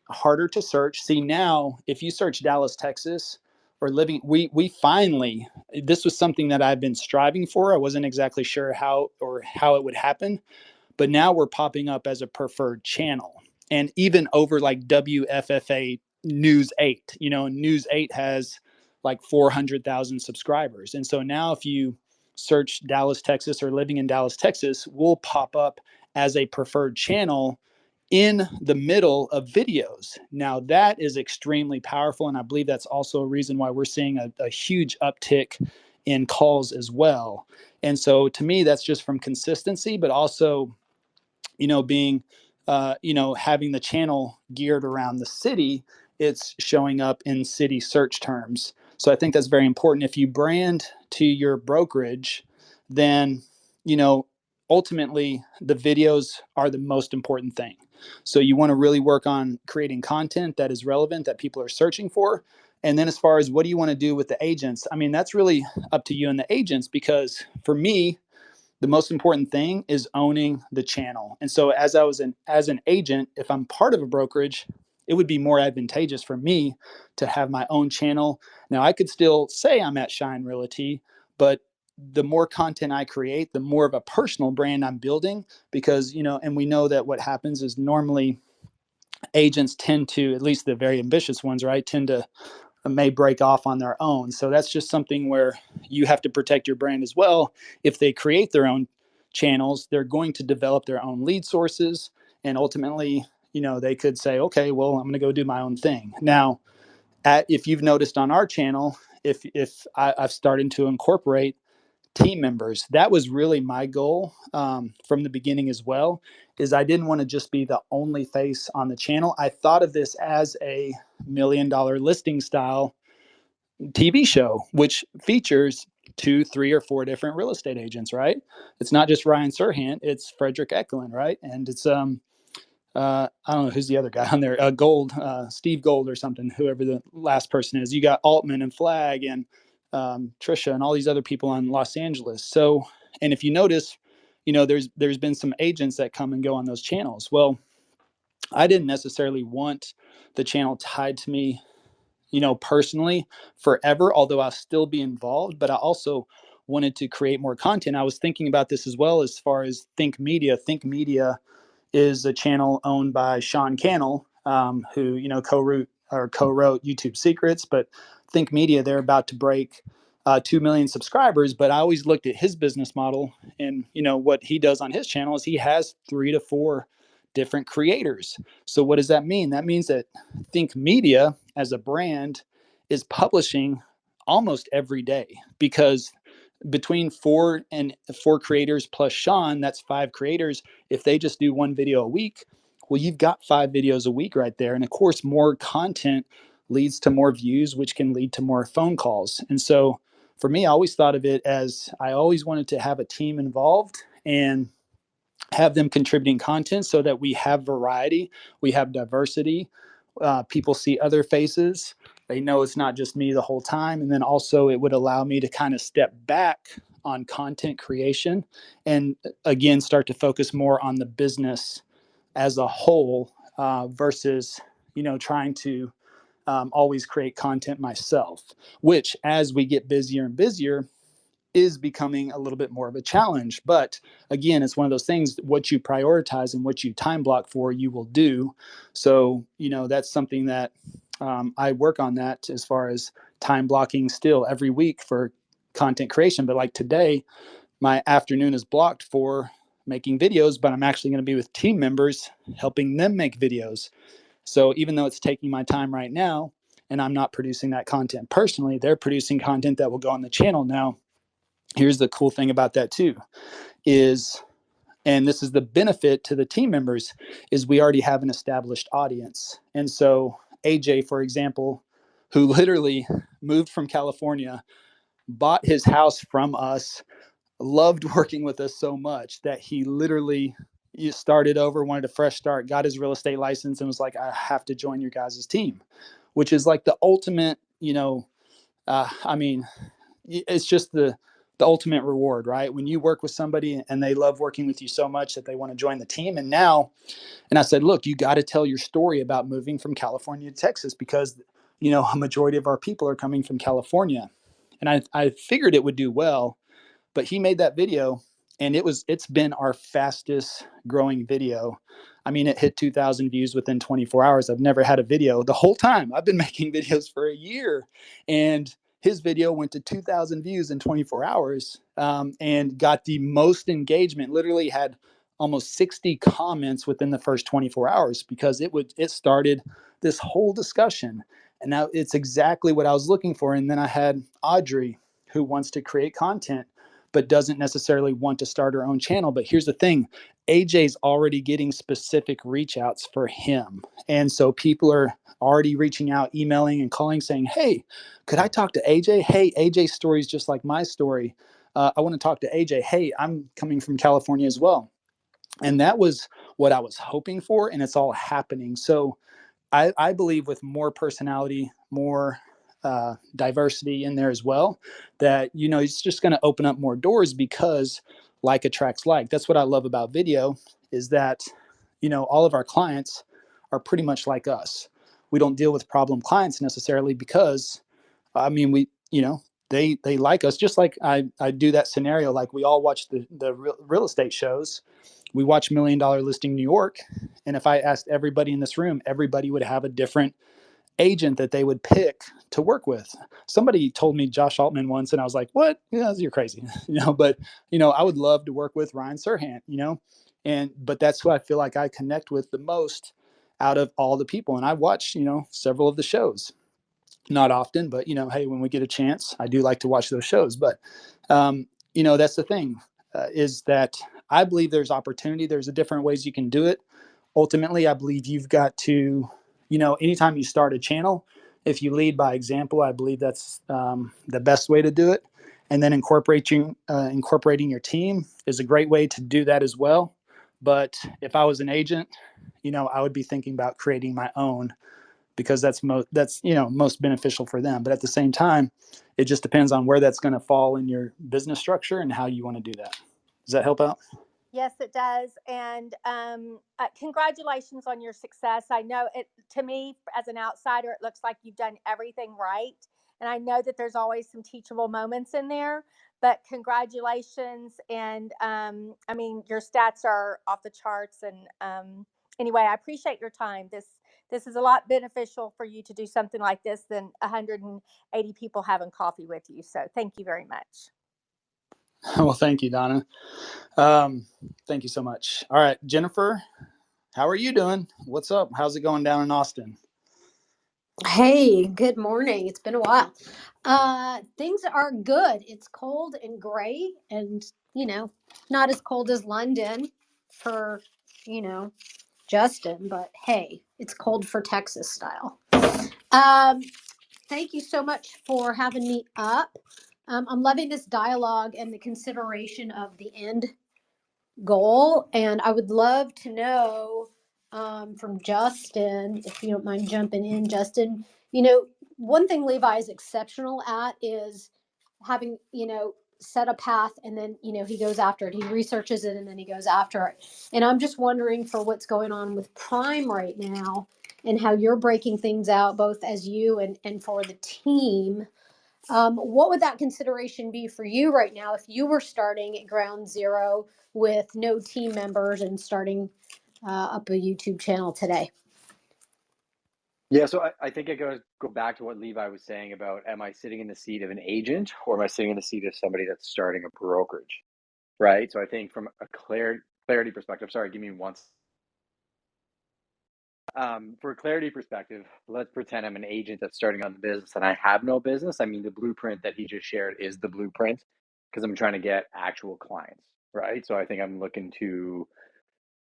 harder to search. See, now if you search Dallas, Texas, or living, we finally, this was something that I've been striving for. I wasn't exactly sure how it would happen, but now we're popping up as a preferred channel. And even over like WFFA News 8, News 8 has like 400,000 subscribers. And so now if you search Dallas, Texas, or living in Dallas, Texas, we'll pop up as a preferred channel in the middle of videos. Now that is extremely powerful. And I believe that's also a reason why we're seeing a huge uptick in calls as well. And so to me, that's just from consistency, but also, being, having the channel geared around the city, it's showing up in city search terms. So I think that's very important. If you brand to your brokerage, then, ultimately the videos are the most important thing. So you want to really work on creating content that is relevant, that people are searching for. And then as far as what do you want to do with the agents? I mean, that's really up to you and the agents, because for me, the most important thing is owning the channel. And so as an agent, if I'm part of a brokerage, it would be more advantageous for me to have my own channel. Now I could still say I'm at Shine Realty, but the more content I create, the more of a personal brand I'm building, because, and we know that what happens is normally agents tend to, at least the very ambitious ones, right, tend to may break off on their own. So that's just something where you have to protect your brand as well. If they create their own channels, they're going to develop their own lead sources. And ultimately, they could say, okay, well, I'm going to go do my own thing. Now, if you've noticed on our channel, if I've started to incorporate team members, that was really my goal from the beginning as well, is I didn't want to just be the only face on the channel. I thought of this as a $1 million listing style TV show, which features 2, 3, or 4 different real estate agents, right? It's not just Ryan Serhant, it's Frederick Eklund, right? And it's I don't know who's the other guy on there, Steve Gold or something, whoever the last person is. You got Altman and Flag and Trisha and all these other people on Los Angeles. So, and if you notice, there's been some agents that come and go on those channels. Well, I didn't necessarily want the channel tied to me, personally forever, although I'll still be involved, but I also wanted to create more content. I was thinking about this as well as far as Think Media. Think Media is a channel owned by Sean Cannell, who, co-wrote YouTube Secrets, but Think Media, they're about to break 2 million subscribers. But I always looked at his business model, and, what he does on his channel is he has 3 to 4 different creators. So what does that mean? That means that Think Media as a brand is publishing almost every day, because between 4 creators plus Sean, that's 5 creators. If they just do 1 video a week, well, you've got 5 videos a week right there. And of course, more content leads to more views, which can lead to more phone calls. And so for me, I always thought of it as I always wanted to have a team involved and have them contributing content so that we have variety, we have diversity. People see other faces. They know it's not just me the whole time. And then also it would allow me to kind of step back on content creation and again, start to focus more on the business as a whole versus, trying to always create content myself, which as we get busier and busier, is becoming a little bit more of a challenge. But again, it's one of those things, what you prioritize and what you time block for, you will do. So, that's something that I work on that as far as time blocking still every week for content creation. But like today, my afternoon is blocked for making videos, but I'm actually going to be with team members helping them make videos. So even though it's taking my time right now and I'm not producing that content personally, they're producing content that will go on the channel. Now, here's the cool thing about that too is, and this is the benefit to the team members, is we already have an established audience. And so AJ, for example, who literally moved from California, bought his house from us, loved working with us so much that he literally started over, wanted a fresh start, got his real estate license, and was like, I have to join your guys' team, which is like the ultimate, I mean, it's just the ultimate reward, right? When you work with somebody and they love working with you so much that they want to join the team. And I said, look, you got to tell your story about moving from California to Texas, because, a majority of our people are coming from California. And I figured it would do well, but he made that video and it's been our fastest growing video. I mean, it hit 2,000 views within 24 hours. I've never had a video the whole time. I've been making videos for a year, and his video went to 2,000 views in 24 hours and got the most engagement. Literally had almost 60 comments within the first 24 hours because it started this whole discussion. And now it's exactly what I was looking for. And then I had Audrey, who wants to create content but doesn't necessarily want to start her own channel. But here's the thing, AJ's already getting specific reach outs for him. And so people are already reaching out, emailing and calling saying, hey, could I talk to AJ? Hey, AJ's story is just like my story. I want to talk to AJ. Hey, I'm coming from California as well. And that was what I was hoping for. And it's all happening. So I believe with more personality, more diversity in there as well, that, you know, it's just going to open up more doors because like attracts like. That's what I love about video is that, you know, all of our clients are pretty much like us. We don't deal with problem clients necessarily because, I mean, we, you know, they like us just like I do that scenario. Like we all watch the real estate shows. We watch $1 Million Listing New York. And if I asked everybody in this room, everybody would have a different agent that they would pick to work with. Somebody told me Josh Altman once, and I was like, what? Yeah, you're crazy. You know, but, you know, I would love to work with Ryan Serhant, you know, but that's who I feel like I connect with the most out of all the people. And I watch, you know, several of the shows. Not often, but, you know, hey, when we get a chance, I do like to watch those shows. But, you know, that's the thing is that I believe there's opportunity. There's a different ways you can do it. Ultimately, I believe you've got to, you know, anytime you start a channel, if you lead by example, I believe that's the best way to do it. And then incorporating your team is a great way to do that as well. But if I was an agent, you know, I would be thinking about creating my own because that's you know, most beneficial for them. But at the same time, it just depends on where that's going to fall in your business structure and how you want to do that. Does that help out? Yes, it does. And congratulations on your success. I know it, to me, as an outsider, it looks like you've done everything right. And I know that there's always some teachable moments in there, but congratulations. And I mean, your stats are off the charts. And anyway, I appreciate your time. This is a lot beneficial for you to do something like this than 180 people having coffee with you. So thank you very much. Well, thank you, Donna. Thank you so much. All right, Jennifer, how are you doing? What's up? How's it going down in Austin? Hey, good morning. It's been a while. Things are good. It's cold and gray and, not as cold as London for, you know, Justin, but hey, it's cold for Texas style. Um, Thank you so much for having me up. I'm loving this dialogue and the consideration of the end goal. And I would love to know from Justin, if you don't mind jumping in, Justin, one thing Levi is exceptional at is having, set a path and then, he goes after it. He researches it and then he goes after it. And I'm just wondering for what's going on with Prime right now and how you're breaking things out, both as you and for the team. What would that consideration be for you right now if you were starting at ground zero with no team members and starting up a YouTube channel today? Yeah, so I think I go back to what Levi was saying about, am I sitting in the seat of an agent or am I sitting in the seat of somebody that's starting a brokerage, right? So I think from a clarity perspective, sorry, give me one. For a clarity perspective, let's pretend I'm an agent that's starting on the business and I have no business. I mean, the blueprint that he just shared is the blueprint because I'm trying to get actual clients, right? So I think I'm looking to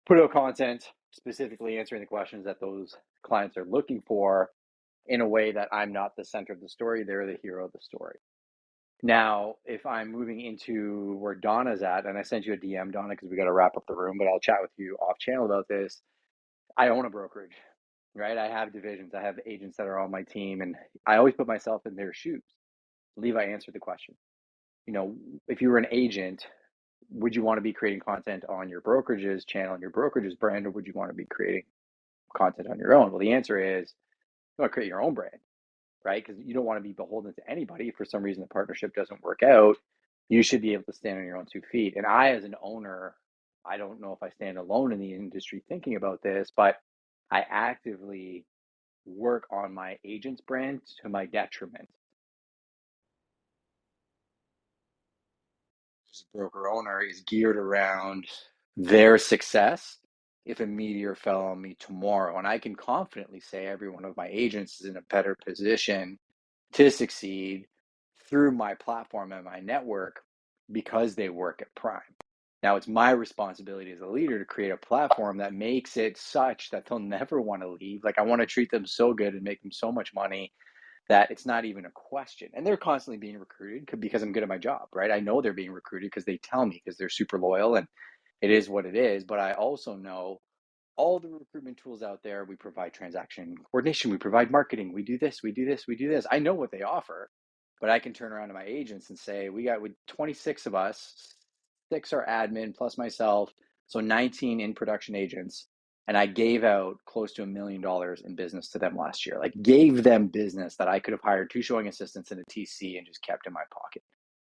put out content specifically answering the questions that those clients are looking for in a way that I'm not the center of the story. They're the hero of the story. Now, if I'm moving into where Donna's at, and I sent you a DM, Donna, because we got to wrap up the room, but I'll chat with you off channel about this. I own a brokerage, right? I have divisions. I have agents that are on my team, and I always put myself in their shoes. Levi answered the question. If you were an agent, would you want to be creating content on your brokerage's channel and your brokerage's brand, or would you want to be creating content on your own? Well, the answer is you want to create your own brand, right? Because you don't want to be beholden to anybody. If for some reason the partnership doesn't work out, you should be able to stand on your own 2 feet. And I, as an owner, I don't know if I stand alone in the industry thinking about this, but I actively work on my agent's brand to my detriment. As a broker owner is geared around their success if a meteor fell on me tomorrow. And I can confidently say every one of my agents is in a better position to succeed through my platform and my network because they work at Prime. Now it's my responsibility as a leader to create a platform that makes it such that they'll never want to leave. Like I want to treat them so good and make them so much money that it's not even a question. And they're constantly being recruited because I'm good at my job, right? I know they're being recruited because they tell me, because they're super loyal, and it is what it is. But I also know all the recruitment tools out there. We provide transaction coordination, we provide marketing, we do this, we do this, we do this. I know what they offer, but I can turn around to my agents and say, we got with 26 of us, 6 are admin plus myself, so 19 in production agents. And I gave out close to $1 million in business to them last year. Like gave them business that I could have hired 2 showing assistants and a TC and just kept in my pocket.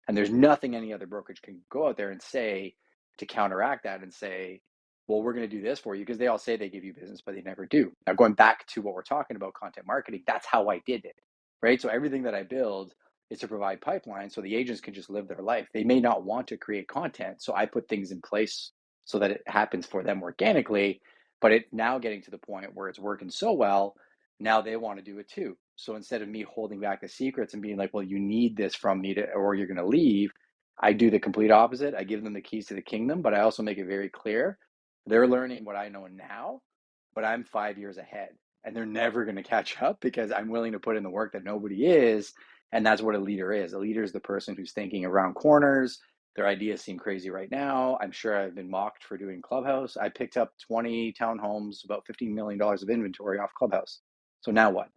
And there's nothing any other brokerage can go out there and say to counteract that and say, well, we're going to do this for you, because they all say they give you business, but they never do. Now, going back to what we're talking about, content marketing, that's how I did it, right? So everything that I build is to provide pipelines so the agents can just live their life. They may not want to create content, so I put things in place so that it happens for them organically, but it's now getting to the point where it's working so well, now they want to do it too. So instead of me holding back the secrets and being like, well, you need this from me to, or you're going to leave, I do the complete opposite. I give them the keys to the kingdom, but I also make it very clear they're learning what I know now, but I'm 5 years ahead, and they're never going to catch up because I'm willing to put in the work that nobody is. And that's what a leader is. A leader is the person who's thinking around corners. Their ideas seem crazy right now. I'm sure I've been mocked for doing Clubhouse. I picked up 20 townhomes, about $15 million of inventory off Clubhouse. So now what,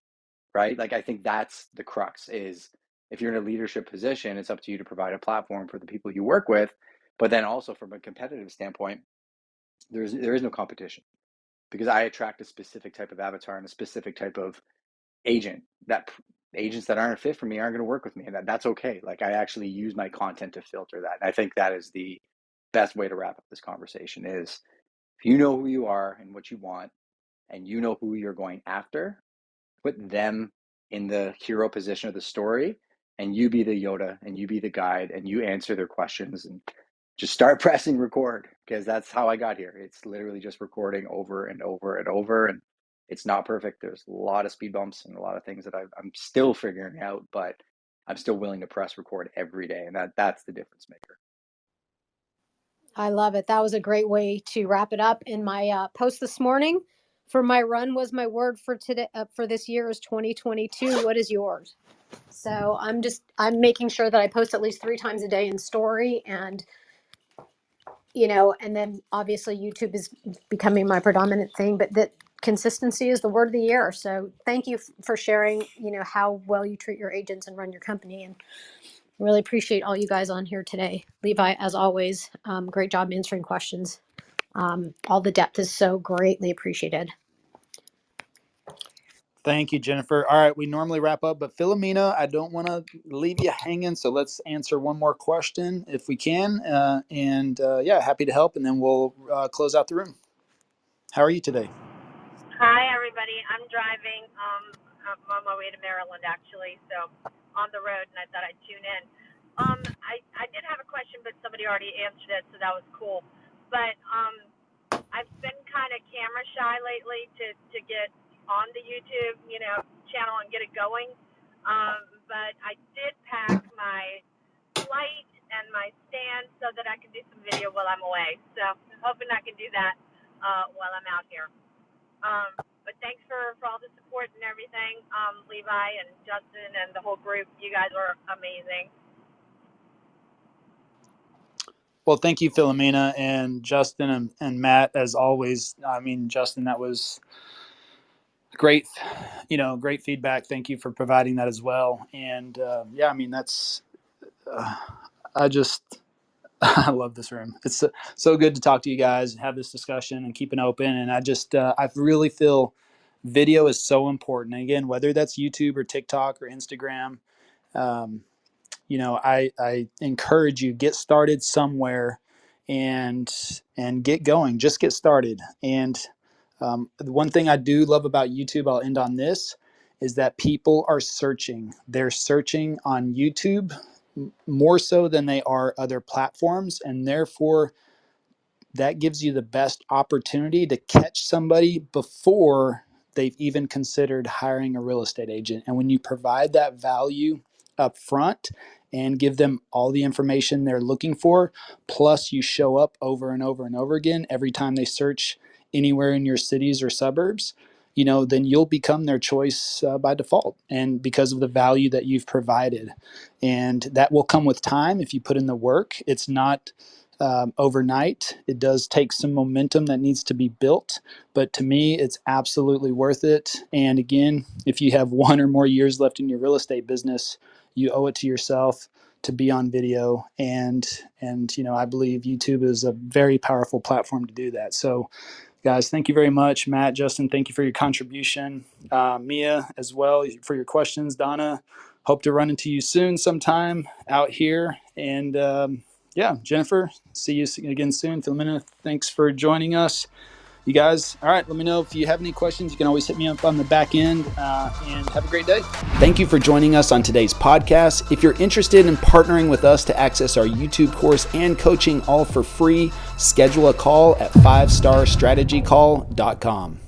right? Like, I think that's the crux is, if you're in a leadership position, it's up to you to provide a platform for the people you work with. But then also from a competitive standpoint, there is no competition, because I attract a specific type of avatar and a specific type of agent. That agents that aren't fit for me aren't going to work with me, and that's okay. Like, I actually use my content to filter that. And I think that is the best way to wrap up this conversation is, if you know who you are and what you want, and you know who you're going after, put them in the hero position of the story, and you be the Yoda, and you be the guide, and you answer their questions, and just start pressing record, because that's how I got here. It's literally just recording over and over and over, and it's not perfect. There's a lot of speed bumps and a lot of things that I'm still figuring out, but I'm still willing to press record every day, and that's the difference maker. I love it. That was a great way to wrap it up. In my post this morning for my run was my word for today, for this year is 2022. What is yours? So I'm making sure that I post at least 3 times a day in story, and and then obviously YouTube is becoming my predominant thing, but that consistency is the word of the year. So thank you for sharing, how well you treat your agents and run your company, and really appreciate all you guys on here today. Levi, as always, great job answering questions. All the depth is so greatly appreciated. Thank you, Jennifer. All right, we normally wrap up, but Philomena, I don't want to leave you hanging, so let's answer one more question if we can. Yeah, happy to help, and then we'll close out the room. How are you today? Hi, everybody. I'm driving. I'm on my way to Maryland, actually, so on the road, and I thought I'd tune in. I did have a question, but somebody already answered it, so that was cool. But I've been kind of camera shy lately to get on the YouTube, channel and get it going. But I did pack my light and my stand so that I can do some video while I'm away. So I'm hoping I can do that while I'm out here. But thanks for all the support and everything, Levi and Justin and the whole group. You guys are amazing. Well, thank you, Philomena, and Justin and Matt, as always. I mean, Justin, that was great, great feedback. Thank you for providing that as well. And yeah, I mean, that's, I love this room. It's so good to talk to you guys, have this discussion and keep it open. And I really feel video is so important. And again, whether that's YouTube or TikTok or Instagram, I encourage you, get started somewhere and get going. Just get started. And the one thing I do love about YouTube, I'll end on this, is that people are searching. They're searching on YouTube more so than they are other platforms. And therefore, that gives you the best opportunity to catch somebody before they've even considered hiring a real estate agent. And when you provide that value up front, and give them all the information they're looking for, plus you show up over and over and over again every time they search anywhere in your cities or suburbs, then you'll become their choice by default, and because of the value that you've provided. And that will come with time if you put in the work. It's not overnight. It does take some momentum that needs to be built, but to me, it's absolutely worth it. And again, if you have 1 or more years left in your real estate business, you owe it to yourself to be on video. And I believe YouTube is a very powerful platform to do that. So guys, thank you very much. Matt, Justin, thank you for your contribution. Mia, as well, for your questions. Donna, hope to run into you soon sometime out here. And Jennifer, see you again soon. Philomena, thanks for joining us. You guys, all right, let me know if you have any questions. You can always hit me up on the back end, and have a great day. Thank you for joining us on today's podcast. If you're interested in partnering with us to access our YouTube course and coaching all for free, schedule a call at 5starstrategycall.com.